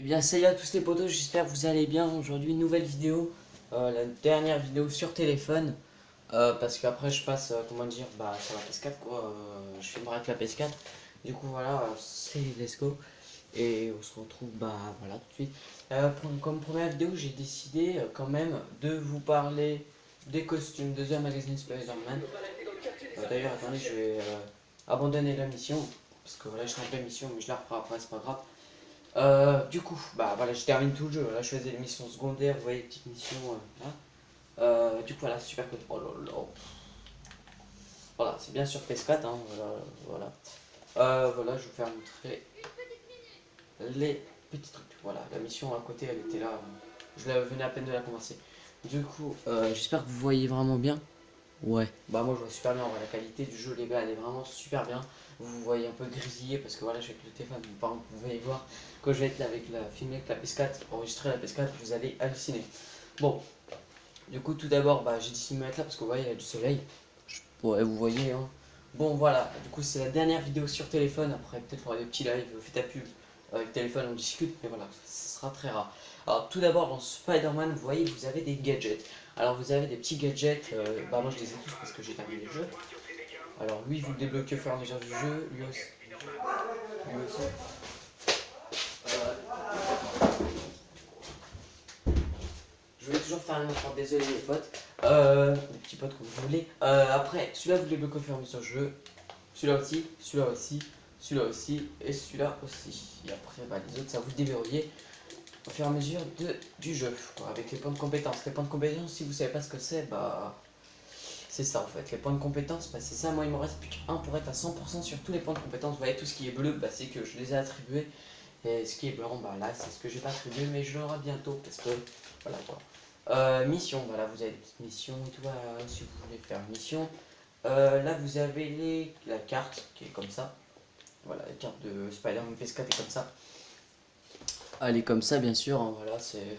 bien salut à tous les potos, j'espère que vous allez bien. Aujourd'hui nouvelle vidéo, la dernière vidéo sur téléphone, parce qu'après je passe, comment dire, sur la PS4 quoi, je filmerai avec la PS4. Du coup voilà, c'est let's go, et on se retrouve voilà tout de suite. Comme première vidéo j'ai décidé quand même de vous parler des costumes de The Amazing Spider-Man. D'ailleurs attendez, je vais abandonner la mission, parce que voilà je suis en pleine mission mais je la referai après, c'est pas grave. Du coup, voilà, je termine tout le jeu. Là, je faisais les missions secondaires, vous voyez, les petites missions. Là. Du coup, voilà, super cool. Oh là là. Voilà, c'est bien sur PS4. Hein, voilà. Voilà, je vais vous faire montrer les petits trucs. Voilà, la mission à côté, elle était là. Je venais à peine de la commencer. Du coup, j'espère que vous voyez vraiment bien. Ouais. Moi je vois super bien, la qualité du jeu les gars elle est vraiment super bien. Vous voyez un peu grésillé parce que voilà je suis avec le téléphone, par exemple vous allez voir quand je vais être là avec filmer avec la PS4, enregistrer la PS4, vous allez halluciner. Bon, du coup tout d'abord j'ai décidé de me mettre là parce que vous voyez il y a du soleil. Ouais vous voyez hein. Bon voilà, du coup c'est la dernière vidéo sur téléphone, après peut-être pour des petits lives, faites ta pub avec téléphone on discute, mais voilà, ce sera très rare. Alors tout d'abord dans Spider-Man, vous voyez vous avez des gadgets. Alors vous avez des petits gadgets, moi je les ai tous parce que j'ai terminé le jeu. Alors lui vous le débloquez au fur et à mesure du jeu, lui aussi. Lui aussi. Je voulais toujours faire une autre, désolé les potes. Les petits potes comme vous voulez. Après, celui-là vous le débloquez au fur et à mesure du jeu. Celui-là aussi, celui-là aussi, celui-là aussi, et celui-là aussi. Et après les autres ça vous déverrouillez au fur et à mesure du jeu. Avec les points de compétence. Les points de compétence, si vous savez pas ce que c'est, c'est ça en fait, les points de compétence, c'est ça, moi il me reste plus qu'un pour être à 100% sur tous les points de compétence. Vous voyez tout ce qui est bleu, c'est que je les ai attribués. Et ce qui est blanc, là c'est ce que j'ai pas attribué, mais je l'aurai bientôt parce que voilà quoi. Mission, voilà, vous avez des petites missions et tout, voilà, si vous voulez faire une mission. Là vous avez la carte qui est comme ça. Voilà, la carte de Spider-Man PS4 est comme ça. Elle est comme ça bien sûr, hein, voilà, c'est...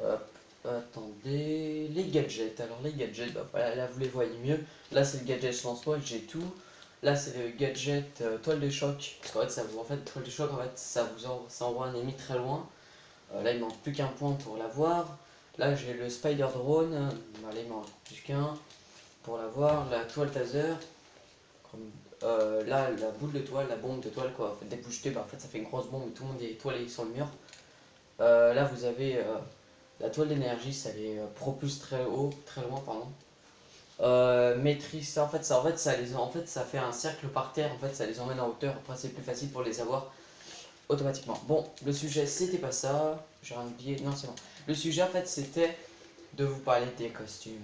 Hop, attendez, les gadgets. Alors les gadgets, voilà, là vous les voyez mieux. Là c'est le gadget lance-toile, j'ai tout. Là c'est le gadget toile de choc. Parce qu'en fait, toile de choc, en fait, ça envoie un ennemi très loin. Là il manque plus qu'un point pour l'avoir. Là j'ai le spider drone. Là il manque plus qu'un pour l'avoir. La toile taser. Là la boule de toile, la bombe de toile quoi. En fait, dès que vous jetez, en fait ça fait une grosse bombe et tout le monde est étoilé sur le mur. Là vous avez la toile d'énergie, ça les propulse très haut, très loin, pardon. Maîtrise, ça, en fait, ça fait un cercle par terre, en fait, ça les emmène en hauteur. Après, c'est plus facile pour les avoir automatiquement. Bon, le sujet, c'était pas ça. J'ai rien oublié. Non, c'est bon. Le sujet, en fait, c'était de vous parler des costumes.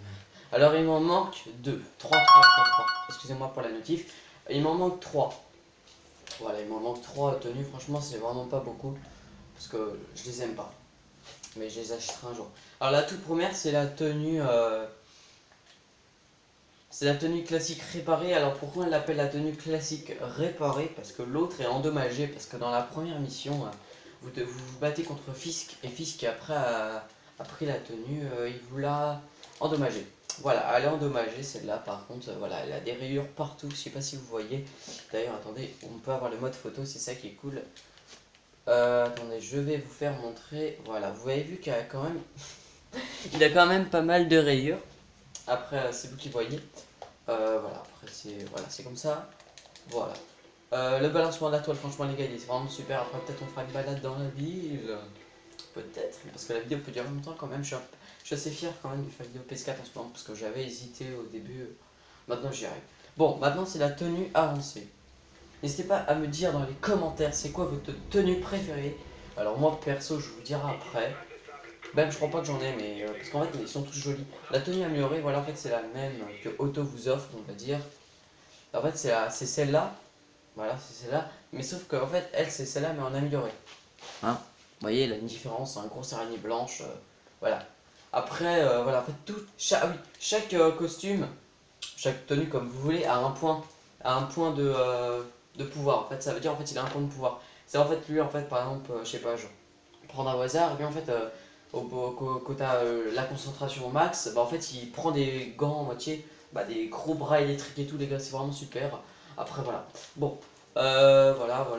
Alors, il m'en manque 2. 3. Excusez-moi pour la notif. Il m'en manque 3. Voilà, il m'en manque 3 tenues. Franchement, c'est vraiment pas beaucoup. Parce que je les aime pas. Mais je les achèterai un jour. Alors la toute première c'est la tenue classique réparée. Alors pourquoi on l'appelle la tenue classique réparée? Parce que l'autre est endommagée. Parce que dans la première mission, vous battez contre Fisk. Et Fisk après a pris la tenue, il vous l'a endommagée. Voilà, elle est endommagée celle-là par contre. Voilà, elle a des rayures partout. Je sais pas si vous voyez. D'ailleurs attendez, on peut avoir le mode photo, c'est ça qui est cool. Attendez, je vais vous faire montrer. Voilà, vous avez vu qu'il y a quand même il a quand même pas mal de rayures. Après, c'est vous qui voyez. Voilà, après, c'est comme ça. Voilà. Le balancement de la toile, franchement, les gars, il est vraiment super. Après, peut-être on fera une balade dans la ville. Peut-être, parce que la vidéo peut durer longtemps quand même. Je suis assez fier quand même de faire vidéo PS4 en ce moment, parce que j'avais hésité au début. Maintenant, j'y arrive. Bon, maintenant, c'est la tenue avancée. N'hésitez pas à me dire dans les commentaires, c'est quoi votre tenue préférée. Alors, moi, perso, je vous dirai après. Même je crois pas que j'en ai, mais parce qu'en fait ils sont tous jolis. La tenue améliorée, voilà, en fait c'est la même que Auto vous offre, on va dire. En fait c'est celle-là, voilà, c'est celle-là, mais sauf que en fait elle c'est celle-là mais en amélioré. Hein? Vous voyez, il a une différence, un grosse araignée blanche, voilà. Après, voilà, en fait chaque costume, chaque tenue comme vous voulez a un point de pouvoir. En fait, ça veut dire en fait il a un point de pouvoir. C'est en fait lui en fait par exemple, je sais pas, je prendre un au hasard, et bien en fait, quand t'as la concentration au max, en fait, il prend des gants en moitié, des gros bras électriques et tout, les gars, c'est vraiment super. Après, voilà. Bon, voilà.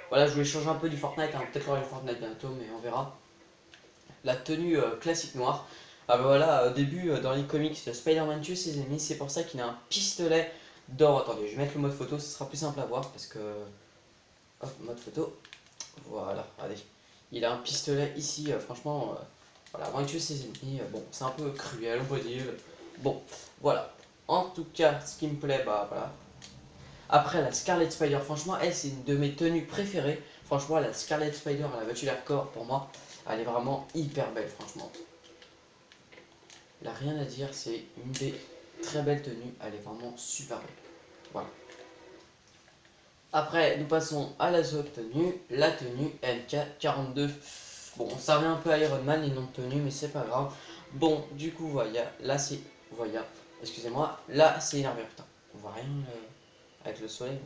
Voilà, je voulais changer un peu du Fortnite, hein. Peut-être aura du Fortnite bientôt, mais on verra. La tenue classique noire. Ah bah voilà, au début, dans les comics, Spider-Man tue ses ennemis, c'est pour ça qu'il a un pistolet d'or. Attendez, je vais mettre le mode photo, ce sera plus simple à voir, parce que... Hop, mode photo. Voilà, regardez. Il a un pistolet ici, franchement, voilà, avant de tuer ses ennemis, bon, c'est un peu cruel, on va dire. Bon, voilà. En tout cas, ce qui me plaît, bah voilà. Après, la Scarlet Spider, franchement, elle, c'est une de mes tenues préférées. Franchement, la Scarlet Spider, elle a battu les records pour moi. Elle est vraiment hyper belle, franchement. Il n'y a rien à dire, c'est une des très belles tenues. Elle est vraiment super belle. Voilà. Après, nous passons à la seconde tenue, la tenue MK42. Bon, ça revient un peu à Iron Man, les noms de tenue, mais c'est pas grave. Bon, du coup, voilà, là c'est... Voilà, excusez-moi, là c'est une armure, putain, on voit rien avec le soleil.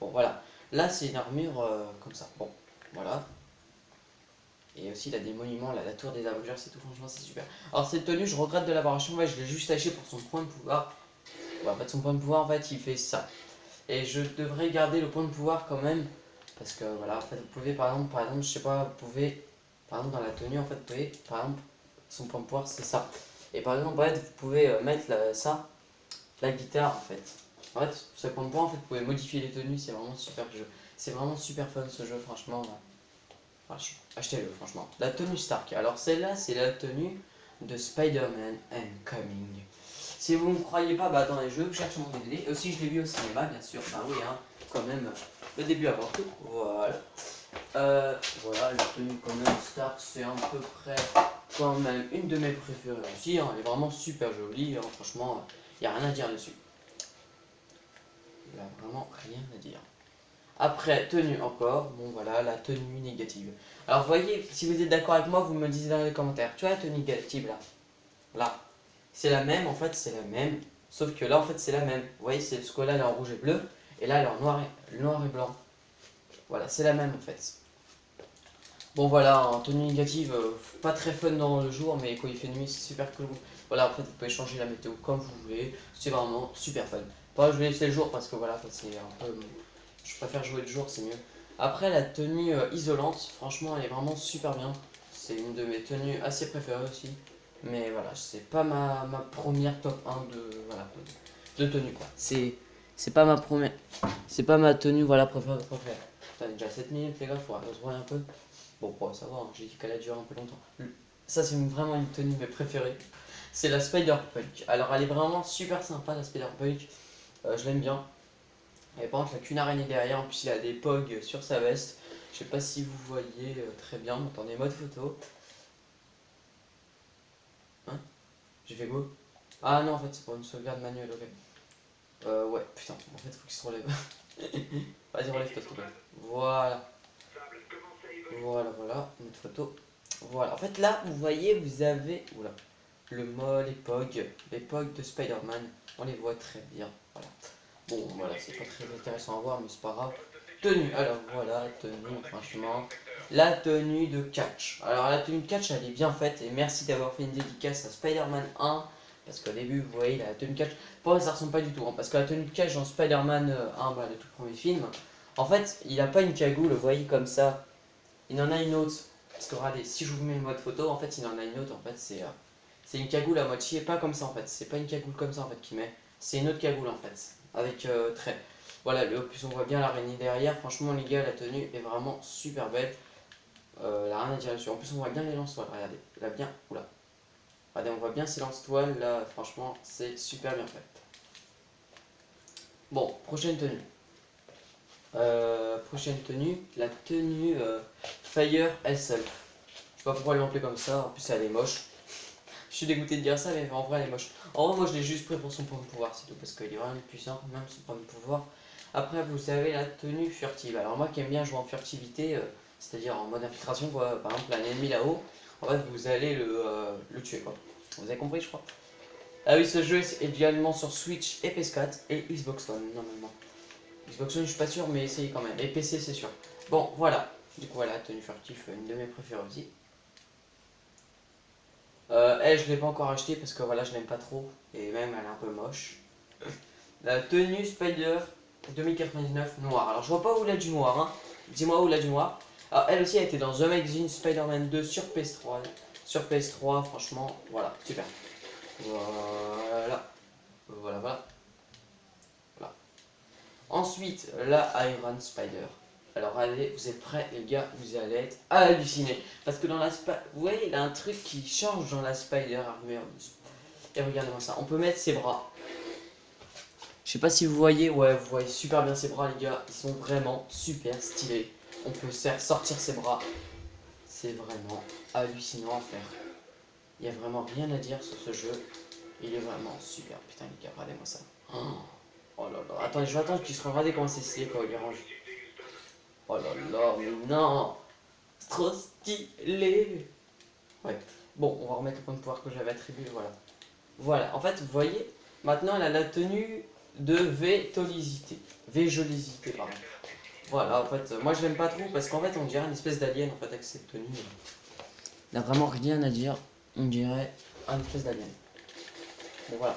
Bon, voilà, là c'est une armure comme ça, bon, voilà. Et aussi, il a des monuments, là, la tour des Avengers, c'est tout, franchement, c'est super. Alors, cette tenue, je regrette de l'avoir acheté, ouais, je l'ai juste acheté pour son point de pouvoir. Ouais, en fait, son point de pouvoir, en fait, il fait ça. Et je devrais garder le point de pouvoir quand même. Parce que voilà, en fait, vous pouvez par exemple, je sais pas, vous pouvez, par exemple, dans la tenue, en fait, vous pouvez, par exemple, son point de pouvoir, c'est ça. Et par exemple, en fait, vous pouvez mettre ça, la guitare, en fait. En fait, ce point de pouvoir, en fait, vous pouvez modifier les tenues, c'est vraiment super jeu. C'est vraiment super fun ce jeu, franchement. Achetez-le, franchement. La tenue Stark. Alors, celle-là, c'est la tenue de Spider-Man Coming. Si vous ne me croyez pas, bah attendez, je vais vous chercher mon DVD. Aussi, je l'ai vu au cinéma, bien sûr. Bah oui, hein, quand même, le début avant tout. Voilà. Voilà, la tenue quand même Stark, c'est à peu près quand même une de mes préférées aussi. Hein. Elle est vraiment super jolie, hein. Franchement, il n'y a rien à dire dessus. Il n'y a vraiment rien à dire. Après, tenue encore, bon voilà, la tenue négative. Alors, vous voyez, si vous êtes d'accord avec moi, vous me le dites dans les commentaires. Tu vois la tenue négative là? Là. C'est la même, en fait, c'est la même. Sauf que là, en fait, c'est la même. Vous voyez, c'est ce que là, elle est en rouge et bleu. Et là, elle est en noir et blanc. Voilà, c'est la même, en fait. Bon, voilà, en tenue négative, pas très fun dans le jour, mais quand il fait nuit, c'est super cool. Voilà, en fait, vous pouvez changer la météo comme vous voulez. C'est vraiment super fun. Bon, je vais laisser le jour parce que voilà, c'est un peu... Je préfère jouer le jour, c'est mieux. Après, la tenue isolante, franchement, elle est vraiment super bien. C'est une de mes tenues assez préférées aussi. Mais voilà, c'est pas ma première top 1 de tenue quoi. C'est pas ma première. C'est pas ma tenue voilà préférée. T'as déjà 7 minutes les gars, faut se voir un peu. Bon, pour savoir, hein, j'ai dit qu'elle a duré un peu longtemps. Ça, c'est vraiment une tenue mes préférées. C'est la Spider-Punk. Alors, elle est vraiment super sympa la Spider-Punk. Je l'aime bien. Et par contre, il n'y a qu'une araignée derrière. En plus, il a des pogs sur sa veste. Je sais pas si vous voyez très bien. Attendez, mode photo. Hein? J'ai fait go. Ah non, en fait, c'est pour une sauvegarde manuelle, ok. Ouais, putain, en fait, faut qu'il se relève. Vas-y, relève-toi, s'il te plaît. Voilà. Voilà, notre photo. Voilà, en fait, là, vous voyez, vous avez. Oula. Les pogs de Spider-Man. On les voit très bien. Voilà. Bon, voilà, c'est pas très intéressant à voir, mais c'est pas grave. Tenue, alors voilà, tenue, franchement. La tenue de catch. Alors, la tenue de catch, elle est bien faite. Et merci d'avoir fait une dédicace à Spider-Man 1. Parce qu'au début, vous voyez, la tenue de catch. Pour moi, ça ressemble pas du tout. Hein, parce que la tenue de catch dans Spider-Man 1, bah, le tout premier film, en fait, il a pas une cagoule, vous voyez, comme ça. Il en a une autre. Parce que regardez, si je vous mets une mode photo, en fait, il en a une autre. En fait, c'est une cagoule à moitié, pas comme ça en fait. C'est pas une cagoule comme ça en fait qu'il met. C'est une autre cagoule en fait. Avec trait. Voilà, en plus on voit bien l'araignée derrière. Franchement les gars, la tenue est vraiment super belle. Là rien à dire dessus. En plus on voit bien les lance-toiles. Regardez, là bien. Oula. Regardez, on voit bien ces lance-toiles là. Franchement, c'est super bien fait. Bon, prochaine tenue. Prochaine tenue, la tenue Fire Herself. Je sais pas pourquoi ils l'ont appelé comme ça. En plus elle est moche. Je suis dégoûté de dire ça, mais en vrai, elle est moche. En vrai, moi, je l'ai juste pris pour son point de pouvoir, c'est tout, parce qu'il est vraiment puissant, même son point de pouvoir. Après, vous savez, la tenue furtive. Alors, moi qui aime bien jouer en furtivité, c'est-à-dire en mode infiltration, quoi. Par exemple, un ennemi là-haut, en fait, vous allez le tuer, quoi. Vous avez compris, je crois. Ah oui, ce jeu est également sur Switch et PS4 et Xbox One, normalement. Xbox One, je suis pas sûr, mais essayez quand même. Et PC, c'est sûr. Bon, voilà. Du coup, voilà, tenue furtive, une de mes préférées aussi. Elle, je l'ai pas encore acheté parce que voilà, je l'aime pas trop. Et même, elle est un peu moche. La tenue Spider 2099 noir. Alors, je vois pas où il a du noir, hein. Dis-moi où là, dis-moi. Alors, elle aussi, elle était dans The Amazing Spider-Man 2 sur PS3. Sur PS3, franchement, voilà, super. Voilà. Voilà, voilà. Voilà. Ensuite, la Iron Spider. Alors allez, vous êtes prêts les gars, vous allez être hallucinés. Parce que dans la vous voyez, il a un truc qui change dans la Spider Armor. Et regardez-moi ça, on peut mettre ses bras. Je sais pas si vous voyez, ouais, vous voyez super bien ses bras les gars. Ils sont vraiment super stylés. On peut sortir ses bras. C'est vraiment hallucinant à faire. Il n'y a vraiment rien à dire sur ce jeu. Il est vraiment super. Putain les gars, regardez-moi ça. Oh là là, attends, je vais attendre qu'ils se regardez comment c'est stylé quand il les range. Oh là là, mais non, c'est trop stylé. Ouais, bon, on va remettre le point de pouvoir que j'avais attribué, voilà. Voilà, en fait, vous voyez, maintenant elle a la tenue de Vétolisité. Véjolisité, pardon. Voilà, en fait, moi je l'aime pas trop parce qu'en fait, on dirait une espèce d'alien en fait avec cette tenue. Il n'a vraiment rien à dire, on dirait une espèce d'alien. Bon, voilà.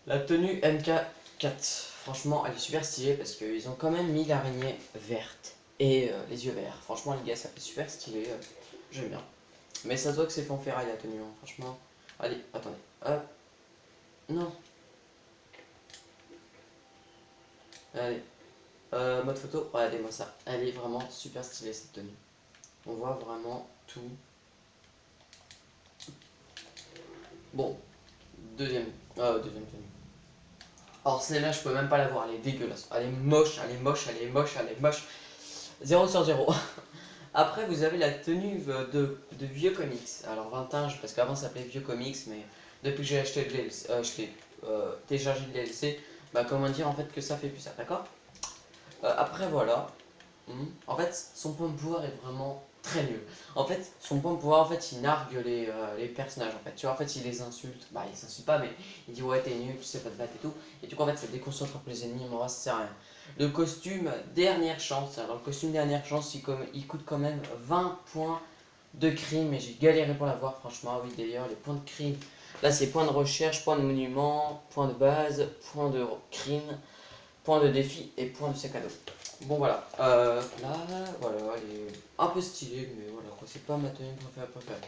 La tenue MK4, franchement, elle est super stylée parce qu'ils ont quand même mis l'araignée verte et les yeux verts. Franchement, les gars, ça fait super stylé. J'aime bien. Mais ça se voit que c'est fanfreiraille la tenue, hein, franchement. Allez, attendez. Hop. Non. Allez. Mode photo. Regardez-moi ça. Elle est vraiment super stylée cette tenue. On voit vraiment tout. Bon. Deuxième tenue. Alors celle-là, je peux même pas la voir. Elle est dégueulasse. Elle est moche, elle est moche, elle est moche, elle est moche. 0 sur 0. Après, vous avez la tenue de vieux comics. Alors 21, parce qu'avant ça s'appelait vieux comics, mais depuis que j'ai acheté le DLC, téléchargé le DLC, bah comment dire en fait que ça fait plus ça, d'accord. Après voilà. En fait, son point de pouvoir est vraiment très nul. En fait, son point de pouvoir, en fait, il nargue les personnages, en fait. Tu vois, en fait, il les insulte. Bah, il s'insulte pas, mais il dit ouais, t'es nul, tu sais pas te battre et tout. Et du coup, en fait, ça déconcentre un peu les ennemis, mais moi, ça sert à rien. Le costume dernière chance. Alors, le costume dernière chance, il coûte quand même 20 points de crime, et j'ai galéré pour l'avoir, franchement. Oui, d'ailleurs, les points de crime. Là, c'est points de recherche, points de monument, points de base, points de crime, points de défi et points de sac à dos. Bon voilà, là, voilà, elle est un peu stylée, mais voilà, quoi, c'est pas ma tenue préférée.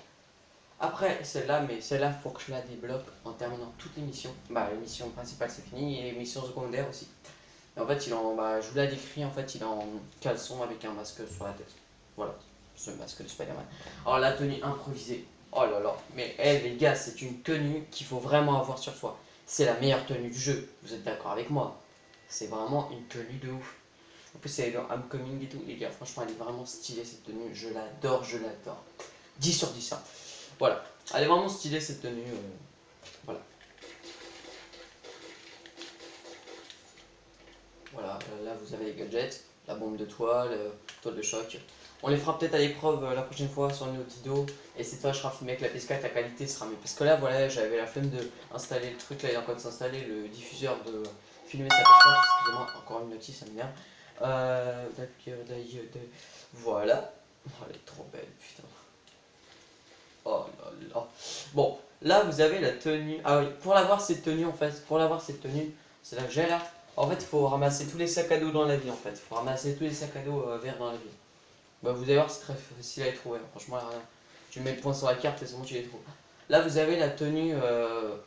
Après, celle-là, mais celle-là, faut que je la débloque en terminant toutes les missions. Bah, les missions principales, c'est fini, et les missions secondaires aussi. Et en fait, bah, je vous l'ai décrit, en fait, il est en caleçon avec un masque sur la tête. Voilà, ce masque de Spider-Man. Alors, la tenue improvisée, oh là là, mais les gars, c'est une tenue qu'il faut vraiment avoir sur soi. C'est la meilleure tenue du jeu, vous êtes d'accord avec moi? C'est vraiment une tenue de ouf. En plus, elle est dans Homecoming et tout, les gars. Franchement, elle est vraiment stylée cette tenue. Je l'adore, je l'adore. 10 sur 10. Hein. Voilà. Elle est vraiment stylée cette tenue. Voilà. Voilà. Là, vous avez les gadgets, la bombe de toile, toile de choc. On les fera peut-être à l'épreuve la prochaine fois sur une autre vidéo. Et cette fois, je ferai filmer avec la PS4, la qualité sera mieux. Parce que là, voilà, j'avais la flemme de installer le truc. Là, il est en train de s'installer le diffuseur de filmer sa PS4. Excusez-moi, encore une notice, ça m'énerve. Voilà. Oh, elle est trop belle, putain. Oh là là. Bon, là vous avez la tenue. Ah oui, pour l'avoir cette tenue en fait, c'est la que j'ai là. En fait, il faut ramasser tous les sacs à dos dans la vie en fait. Il faut ramasser tous les sacs à dos verts dans la vie. Bah vous allez voir, c'est très facile à les trouver. Franchement, rien. Tu mets le point sur la carte et c'est bon, tu les trouves. Là vous avez la tenue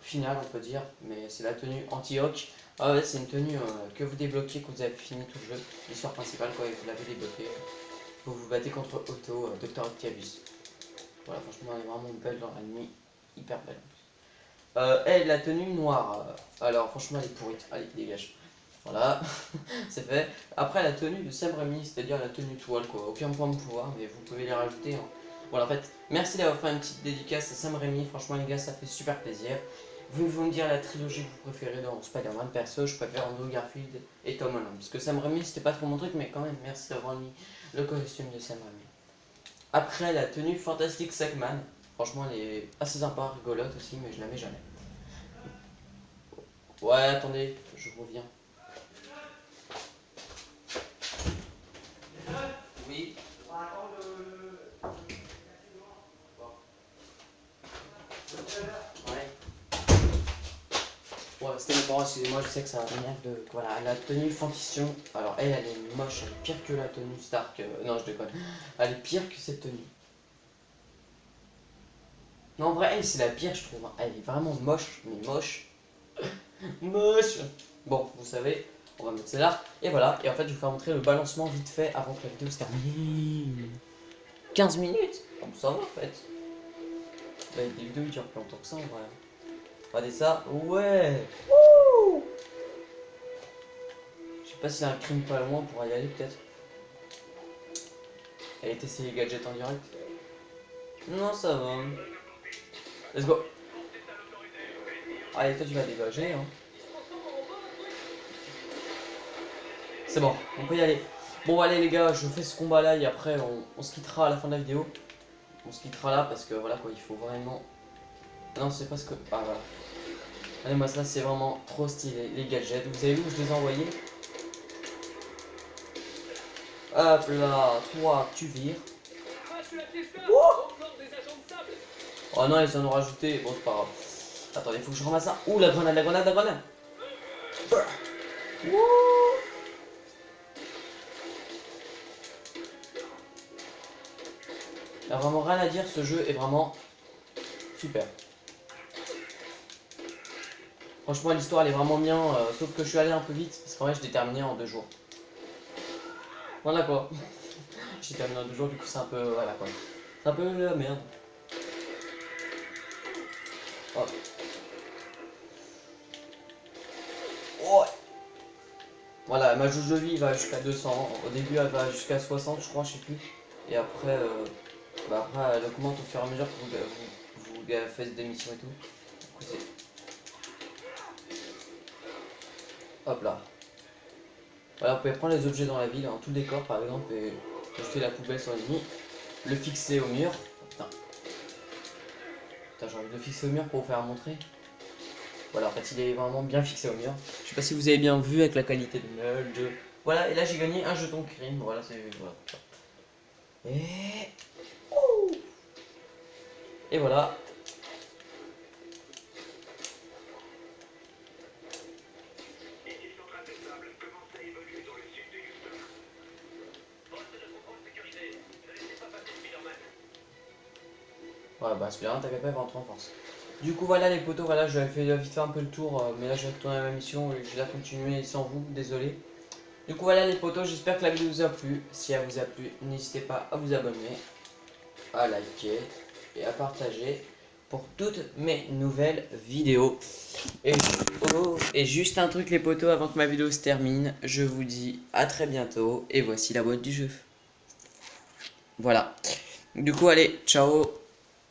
finale, on peut dire, mais c'est la tenue anti-hoc. Ah ouais, c'est une tenue que vous débloquez quand vous avez fini tout le jeu. L'histoire principale, quoi, et vous l'avez débloqué. Vous vous battez contre Otto, Dr. Octavius. Voilà, franchement, elle est vraiment belle dans la nuit. Hyper belle. Elle, la tenue noire. Alors, franchement, elle est pourrite. Allez, dégage. Voilà, c'est fait. Après, la tenue de Sam Raimi, c'est-à-dire la tenue toile, quoi. Aucun point de pouvoir, mais vous pouvez les rajouter. Hein. Voilà, en fait, merci d'avoir fait une petite dédicace à Sam Raimi. Franchement, les gars, ça fait super plaisir. Vous me dire la trilogie que vous préférez dans Spider-Man. Perso, je préfère Andrew Garfield et Tom Holland. Parce que Sam Raimi, c'était pas trop mon truc, mais quand même, merci d'avoir mis le costume de Sam Raimi. Après, la tenue Fantastic Sackman. Franchement, elle est assez sympa, rigolote aussi, mais je la mets jamais. Ouais, attendez, je reviens. Oui. Ouais. Ouais, c'était mes parents, excusez-moi, je sais que ça m'énerve de... Voilà, la tenue Fantition, alors elle est moche, elle est pire que la tenue Stark, non je déconne, elle est pire que cette tenue. Non en vrai, elle c'est la pire je trouve, hein. Elle est vraiment moche, mais moche. Moche. Bon, vous savez, on va mettre celle-là, et voilà, et en fait je vais vous faire montrer le balancement vite fait avant que la vidéo se termine. 15 minutes. Bon, ça va en fait. Bah, des vidéos durent plus longtemps que ça en vrai. Regardez ça, ouais. Wouh. Je sais pas s'il y a un crime pas loin pour y aller peut-être. Allez tester les gadgets en direct. Non ça va. Let's go. Allez toi tu vas dégager hein. C'est bon, on peut y aller. Bon allez les gars, je fais ce combat là et après on se quittera à la fin de la vidéo. On se quittera là parce que voilà quoi, il faut vraiment... Non c'est pas ce que... Ah voilà. Allez moi ça c'est vraiment trop stylé les gadgets. Vous avez vu où je les ai envoyés? Hop là, toi tu vires. Oh non ils en ont rajouté, bon c'est pas grave. Attendez, faut que je ramasse ça. Ouh la grenade, la grenade, la grenade. Wouh. Il n'y a vraiment rien à dire, ce jeu est vraiment super. Franchement l'histoire elle est vraiment bien, sauf que je suis allé un peu vite, parce qu'en vrai je l'ai terminé en 2 jours. Voilà quoi. J'ai terminé en 2 jours, du coup c'est un peu... Voilà quoi. C'est un peu la merde. Hop. Oh. Voilà, ma jauge de vie va jusqu'à 200. Au début elle va jusqu'à 60 je crois, je sais plus. Et après, après elle augmente au fur et à mesure que vous faites des missions et tout. Du coup, hop là. Voilà, vous pouvez prendre les objets dans la ville, hein, tout le décor par exemple, et jeter la poubelle sur l'ennemi. Le fixer au mur. Oh, putain. Putain, j'ai envie de le fixer au mur pour vous faire montrer. Voilà, en fait, il est vraiment bien fixé au mur. Je sais pas si vous avez bien vu avec la qualité de jeu. Voilà, et là j'ai gagné un jeton crime. Voilà, c'est... Voilà. Et... Ouh. Et voilà. Voilà, bah Spider-Man t'as pas rentrer en force. Du coup voilà les potos, voilà j'avais fait vite fait un peu le tour, mais là je vais retourner à ma mission et je vais la continuer sans vous, désolé. Du coup voilà les potos, j'espère que la vidéo vous a plu. Si elle vous a plu, n'hésitez pas à vous abonner, à liker et à partager pour toutes mes nouvelles vidéos. Et juste un truc les potos avant que ma vidéo se termine, je vous dis à très bientôt et voici la boîte du jeu. Voilà. Du coup allez, ciao.